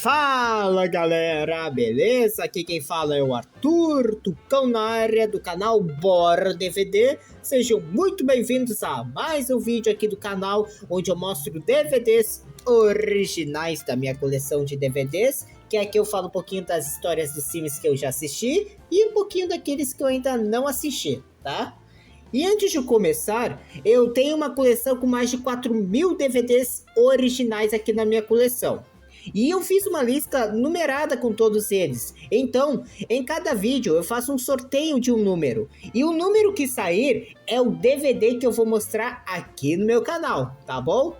Fala galera, beleza? Aqui quem fala é o Arthur, Tucão na área do canal Bora DVD. Sejam muito bem-vindos a mais um vídeo aqui do canal, onde eu mostro DVDs originais da minha coleção de DVDs, que aqui eu falo um pouquinho das histórias dos filmes que eu já assisti e um pouquinho daqueles que eu ainda não assisti, tá? E antes de começar, eu tenho uma coleção com mais de 4.000 DVDs originais aqui na minha coleção. E eu fiz uma lista numerada com todos eles. Então, em cada vídeo eu faço um sorteio de um número. E o número que sair é o DVD que eu vou mostrar aqui no meu canal, tá bom?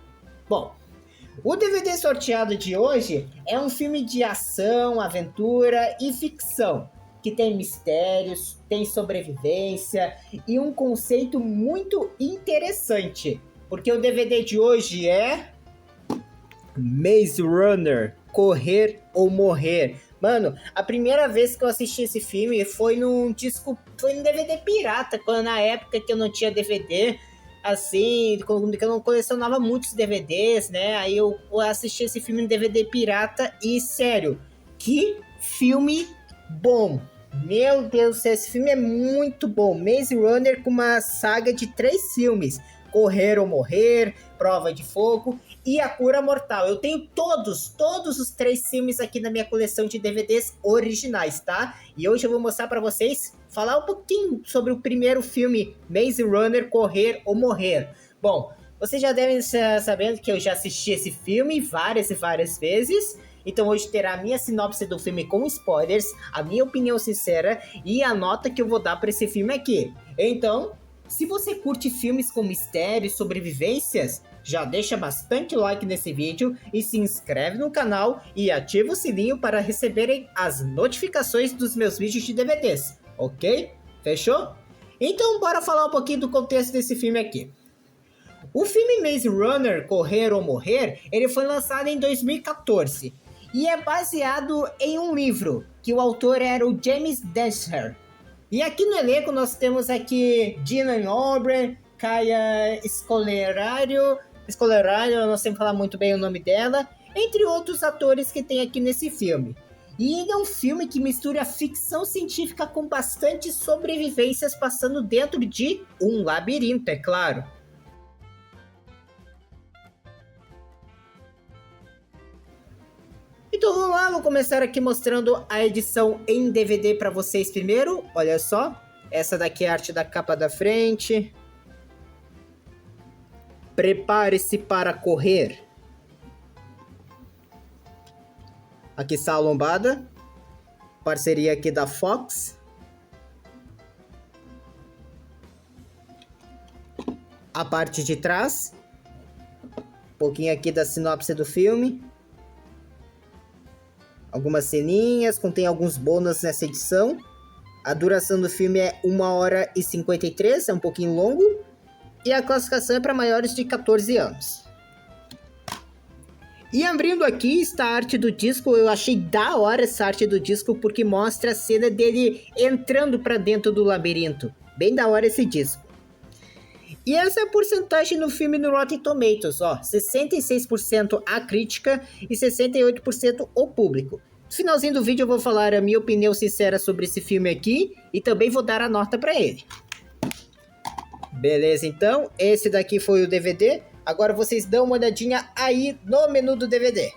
Bom, o DVD sorteado de hoje é um filme de ação, aventura e ficção, que tem mistérios, tem sobrevivência e um conceito muito interessante. Porque o DVD de hoje é Maze Runner, Correr ou Morrer. Mano, a primeira vez que eu assisti esse filme foi num DVD pirata, quando na época que eu não tinha DVD, assim, que eu não colecionava muitos DVDs, né? Aí eu assisti esse filme em DVD pirata e, sério, que filme bom! Meu Deus do céu, esse filme é muito bom. Maze Runner com uma saga de 3 filmes. Correr ou Morrer, Prova de Fogo e A Cura Mortal. Eu tenho todos os 3 filmes aqui na minha coleção de DVDs originais, tá? E hoje eu vou mostrar pra vocês, falar um pouquinho sobre o primeiro filme, Maze Runner, Correr ou Morrer. Bom, vocês já devem estar sabendo que eu já assisti esse filme várias e várias vezes. Então hoje terá a minha sinopse do filme com spoilers, a minha opinião sincera e a nota que eu vou dar pra esse filme aqui. Então, se você curte filmes com mistérios e sobrevivências, já deixa bastante like nesse vídeo e se inscreve no canal e ativa o sininho para receberem as notificações dos meus vídeos de DVDs, ok? Fechou? Então bora falar um pouquinho do contexto desse filme aqui. O filme Maze Runner, Correr ou Morrer, ele foi lançado em 2014 e é baseado em um livro, que o autor era o James Densher. E aqui no elenco nós temos aqui Dylan O'Brien, Kaya Scodelario, eu não sei falar muito bem o nome dela, entre outros atores que tem aqui nesse filme. E ele é um filme que mistura ficção científica com bastante sobrevivências passando dentro de um labirinto, é claro. Então vamos lá, vou começar aqui mostrando a edição em DVD para vocês primeiro. Olha só, essa daqui é a arte da capa da frente. Prepare-se para correr. Aqui está a lombada. Parceria aqui da Fox. A parte de trás. Um pouquinho aqui da sinopse do filme. Algumas ceninhas, contém alguns bônus nessa edição. A duração do filme é 1h53, é um pouquinho longo. E a classificação é para maiores de 14 anos. E abrindo aqui está a arte do disco. Eu achei da hora essa arte do disco porque mostra a cena dele entrando para dentro do labirinto. Bem da hora esse disco. E essa é a porcentagem no filme no Rotten Tomatoes, ó, 66% a crítica e 68% o público. No finalzinho do vídeo eu vou falar a minha opinião sincera sobre esse filme aqui e também vou dar a nota para ele. Beleza, então, esse daqui foi o DVD. Agora vocês dão uma olhadinha aí no menu do DVD.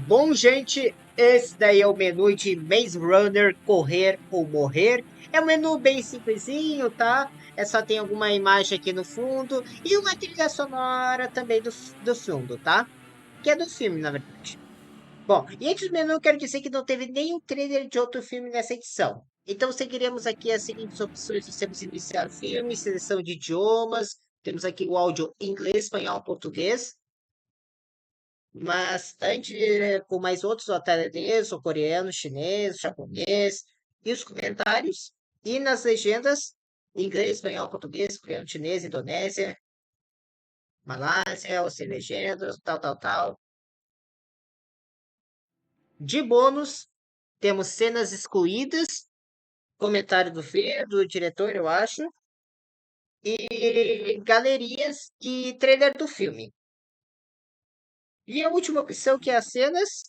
Bom, gente, esse daí é o menu de Maze Runner, Correr ou Morrer. É um menu bem simplesinho, tá? É só tem alguma imagem aqui no fundo e uma trilha sonora também do fundo, tá? Que é do filme, na verdade. Bom, e entre os menus eu quero dizer que não teve nenhum trailer de outro filme nessa edição. Então seguiremos aqui as seguintes opções. Temos iniciar filme, seleção de idiomas. Temos aqui o áudio em inglês, espanhol, português. Bastante com mais outros, o tailandês, o coreano, chinês, japonês, e os comentários. E nas legendas, inglês, espanhol, português, coreano, chinês, Indonésia, Malásia, ou sem legendas, tal. De bônus, temos cenas excluídas, comentário do diretor, eu acho, e galerias de trailer do filme. E a última opção, que é as cenas,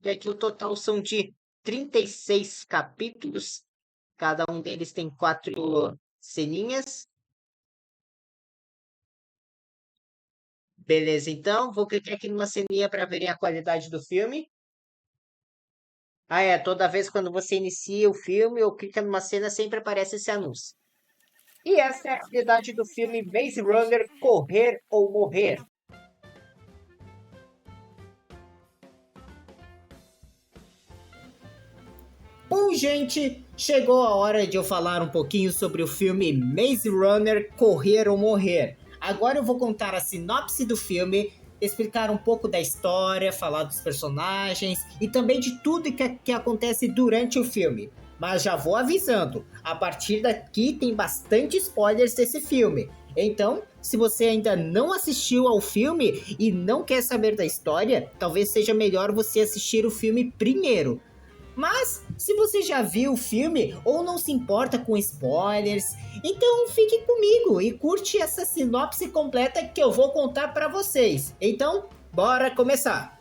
já que o total são de 36 capítulos, cada um deles tem 4 ceninhas. Beleza, então, vou clicar aqui numa ceninha para verem a qualidade do filme. Ah, é, toda vez quando você inicia o filme ou clica numa cena, sempre aparece esse anúncio. E essa é a qualidade do filme Maze Runner Correr ou Morrer. Bom, gente, chegou a hora de eu falar um pouquinho sobre o filme Maze Runner Correr ou Morrer. Agora eu vou contar a sinopse do filme, explicar um pouco da história, falar dos personagens e também de tudo que acontece durante o filme. Mas já vou avisando, a partir daqui tem bastante spoilers desse filme. Então, se você ainda não assistiu ao filme e não quer saber da história, talvez seja melhor você assistir o filme primeiro. Mas, se você já viu o filme ou não se importa com spoilers, então fique comigo e curte essa sinopse completa que eu vou contar para vocês. Então, bora começar!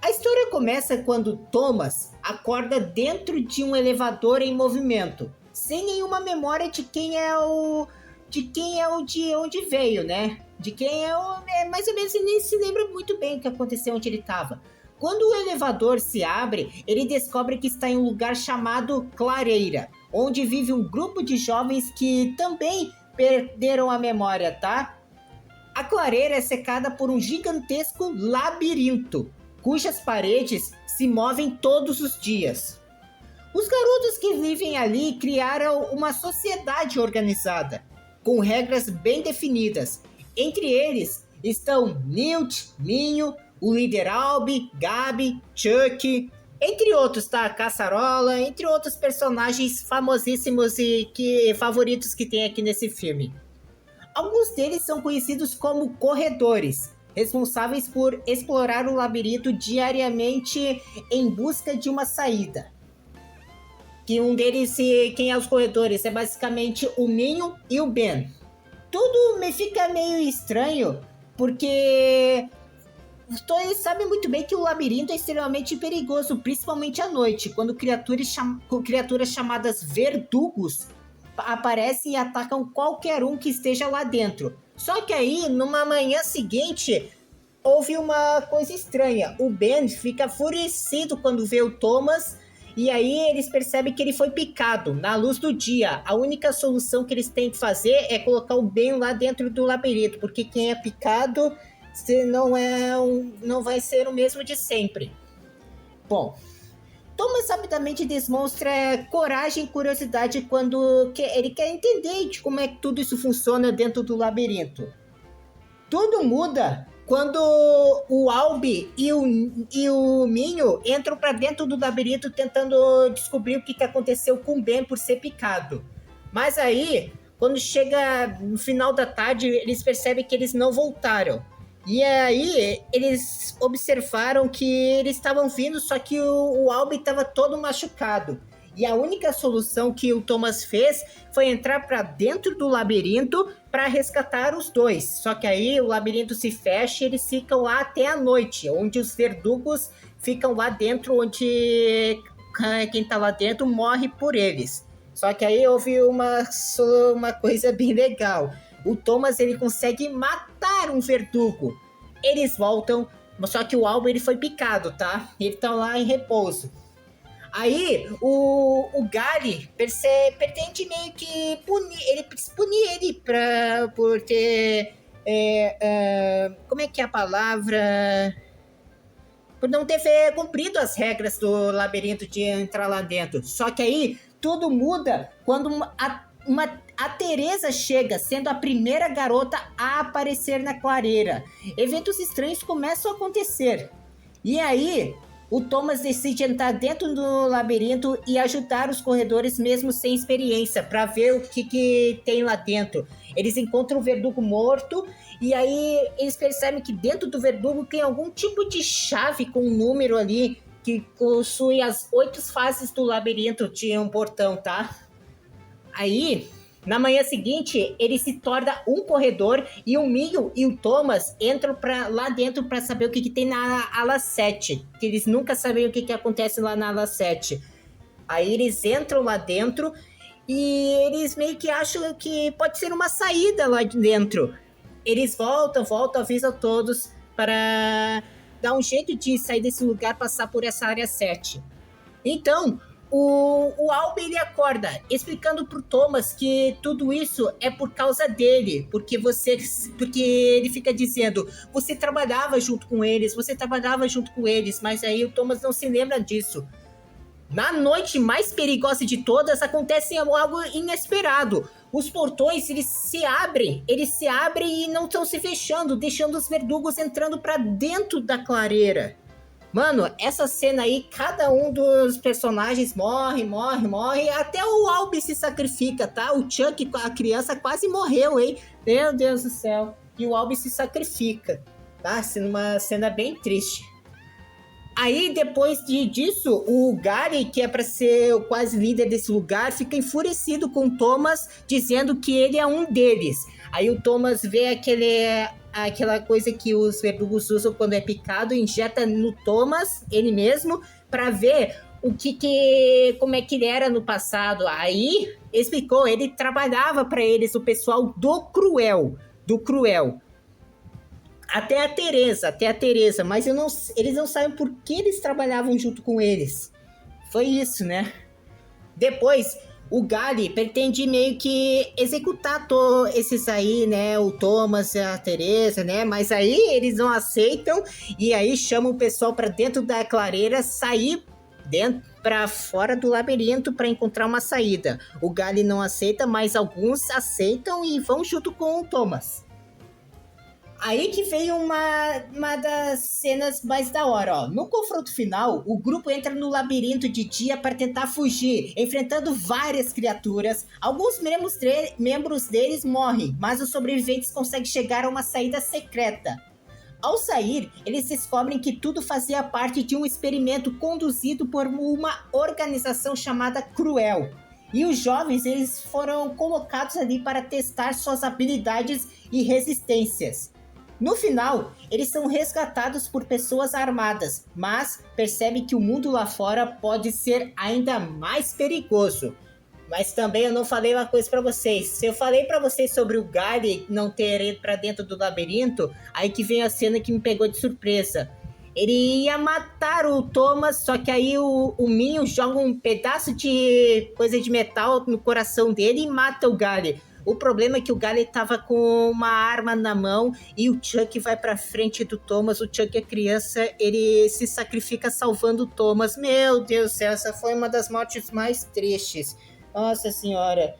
A história começa quando Thomas acorda dentro de um elevador em movimento, sem nenhuma memória de quem é o de onde veio, né? De quem é o. Mais ou menos ele nem se lembra muito bem o que aconteceu onde ele estava. Quando o elevador se abre, ele descobre que está em um lugar chamado Clareira, onde vive um grupo de jovens que também perderam a memória, tá? A clareira é cercada por um gigantesco labirinto, cujas paredes se movem todos os dias. Os garotos que vivem ali criaram uma sociedade organizada, com regras bem definidas. Entre eles estão Newt, Minho, o líder Albi, Gabi, Chuck, entre outros, tá? Caçarola, entre outros personagens famosíssimos e favoritos que tem aqui nesse filme. Alguns deles são conhecidos como corredores, responsáveis por explorar o labirinto diariamente em busca de uma saída. Que um deles, quem é os corredores, é basicamente o Minho e o Ben. Tudo me fica meio estranho, porque todos sabem muito bem que o labirinto é extremamente perigoso, principalmente à noite, quando criaturas chamadas verdugos aparecem e atacam qualquer um que esteja lá dentro. Só que aí, numa manhã seguinte, houve uma coisa estranha. O Ben fica enfurecido quando vê o Thomas, e aí eles percebem que ele foi picado na luz do dia. A única solução que eles têm que fazer é colocar o Ben lá dentro do labirinto, porque quem é picado não vai ser o mesmo de sempre. Bom, Thomas rapidamente demonstra coragem e curiosidade quando ele quer entender de como é que tudo isso funciona dentro do labirinto. Tudo muda quando o Albi e o Minho entram para dentro do labirinto tentando descobrir o que aconteceu com o Ben por ser picado. Mas aí, quando chega no final da tarde, eles percebem que eles não voltaram. E aí, eles observaram que eles estavam vindo, só que o Albi estava todo machucado. E a única solução que o Thomas fez foi entrar para dentro do labirinto para resgatar os dois. Só que aí o labirinto se fecha e eles ficam lá até a noite, onde os verdugos ficam lá dentro, onde quem tá lá dentro morre por eles. Só que aí houve uma coisa bem legal. O Thomas ele consegue matar um verdugo. Eles voltam, só que o Alba ele foi picado, tá? Ele tá lá em repouso. Aí o Gary pretende meio que punir ele por ter. Como é que é a palavra? Por não ter cumprido as regras do labirinto de entrar lá dentro. Só que aí tudo muda quando a Teresa chega, sendo a primeira garota a aparecer na clareira. Eventos estranhos começam a acontecer. E aí, o Thomas decide entrar dentro do labirinto e ajudar os corredores mesmo sem experiência, para ver o que tem lá dentro. Eles encontram o verdugo morto e aí eles percebem que dentro do verdugo tem algum tipo de chave com um número ali que possui as 8 fases do labirinto de um portão, tá? Aí Na manhã seguinte, ele se torna um corredor e o Minho e o Thomas entram lá dentro para saber o que tem na ala 7, que eles nunca sabem o que acontece lá na ala 7. Aí eles entram lá dentro e eles meio que acham que pode ser uma saída lá de dentro. Eles voltam, avisam todos para dar um jeito de sair desse lugar, passar por essa área 7. Então, o Albie ele acorda, explicando pro Thomas que tudo isso é por causa dele, porque ele fica dizendo, você trabalhava junto com eles, mas aí o Thomas não se lembra disso. Na noite mais perigosa de todas, acontece algo inesperado. Os portões, eles se abrem e não estão se fechando, deixando os verdugos entrando para dentro da clareira. Mano, essa cena aí, cada um dos personagens morre, até o Albie se sacrifica, tá? O Chuck, a criança, quase morreu, hein? Meu Deus do céu. E o Albie se sacrifica, tá? Sendo uma cena bem triste. Aí, depois disso, o Gary, que é pra ser o quase líder desse lugar, fica enfurecido com o Thomas, dizendo que ele é um deles. Aí o Thomas vê aquela coisa que os verdugos usam quando é picado, injeta no Thomas, ele mesmo, pra ver como é que ele era no passado. Aí, explicou, ele trabalhava pra eles, o pessoal do Cruel. Até a Teresa, mas eles não sabem por que eles trabalhavam junto com eles. Foi isso, né? Depois, o Gary pretende meio que executar esses aí, né? O Thomas e a Teresa, né? Mas aí eles não aceitam e aí chamam o pessoal para dentro da clareira, sair para fora do labirinto para encontrar uma saída. O Gary não aceita, mas alguns aceitam e vão junto com o Thomas. Aí que veio uma das cenas mais da hora, ó. No confronto final, o grupo entra no labirinto de dia para tentar fugir, enfrentando várias criaturas. Alguns membros deles morrem, mas os sobreviventes conseguem chegar a uma saída secreta. Ao sair, eles descobrem que tudo fazia parte de um experimento conduzido por uma organização chamada Cruel. E os jovens, eles foram colocados ali para testar suas habilidades e resistências. No final, eles são resgatados por pessoas armadas, mas percebem que o mundo lá fora pode ser ainda mais perigoso. Mas também eu não falei uma coisa pra vocês. Se eu falei pra vocês sobre o Gary não ter ido pra dentro do labirinto, aí que vem a cena que me pegou de surpresa. Ele ia matar o Thomas, só que aí o Minho joga um pedaço de coisa de metal no coração dele e mata o Gary. O problema é que o Gary tava com uma arma na mão e o Chuck vai pra frente do Thomas. O Chuck é criança, ele se sacrifica salvando o Thomas. Meu Deus do céu, essa foi uma das mortes mais tristes. Nossa senhora.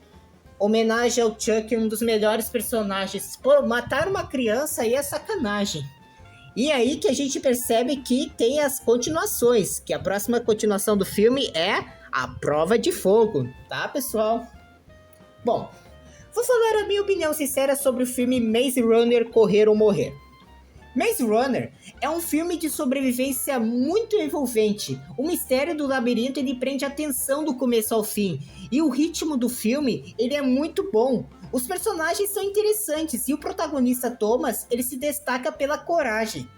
Homenagem ao Chuck, um dos melhores personagens. Pô, matar uma criança aí é sacanagem. E aí que a gente percebe que tem as continuações, que a próxima continuação do filme é A Prova de Fogo, tá, pessoal? Bom, vou falar a minha opinião sincera sobre o filme Maze Runner Correr ou Morrer. Maze Runner é um filme de sobrevivência muito envolvente. O mistério do labirinto ele prende a atenção do começo ao fim. E o ritmo do filme ele é muito bom. Os personagens são interessantes e o protagonista Thomas ele se destaca pela coragem.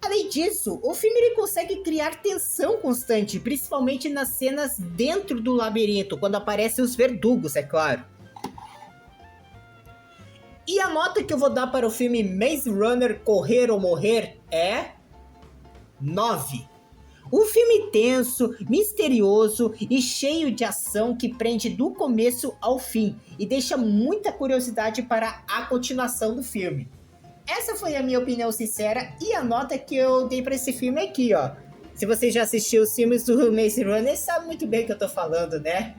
Além disso, o filme ele consegue criar tensão constante, principalmente nas cenas dentro do labirinto, quando aparecem os verdugos, é claro. E a nota que eu vou dar para o filme Maze Runner Correr ou Morrer é 9. Um filme tenso, misterioso e cheio de ação que prende do começo ao fim e deixa muita curiosidade para a continuação do filme. Essa foi a minha opinião sincera e a nota que eu dei para esse filme aqui, ó. Se você já assistiu os filmes do Maze Runner, sabe muito bem o que eu tô falando, né?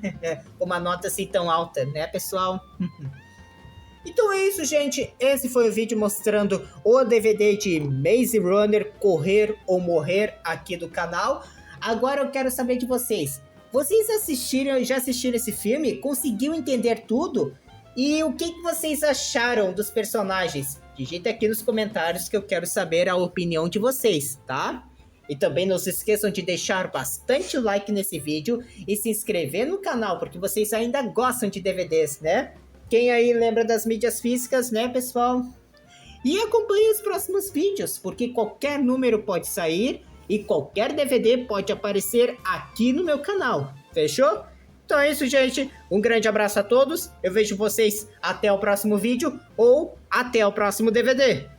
Uma nota assim tão alta, né, pessoal? Então é isso, gente. Esse foi o vídeo mostrando o DVD de Maze Runner Correr ou Morrer aqui do canal. Agora eu quero saber de vocês. Vocês já assistiram esse filme? Conseguiu entender tudo? E o que vocês acharam dos personagens? Digita aqui nos comentários que eu quero saber a opinião de vocês, tá? E também não se esqueçam de deixar bastante like nesse vídeo e se inscrever no canal, porque vocês ainda gostam de DVDs, né? Quem aí lembra das mídias físicas, né, pessoal? E acompanhe os próximos vídeos, porque qualquer número pode sair e qualquer DVD pode aparecer aqui no meu canal. Fechou? Então é isso, gente. Um grande abraço a todos. Eu vejo vocês até o próximo vídeo ou até o próximo DVD.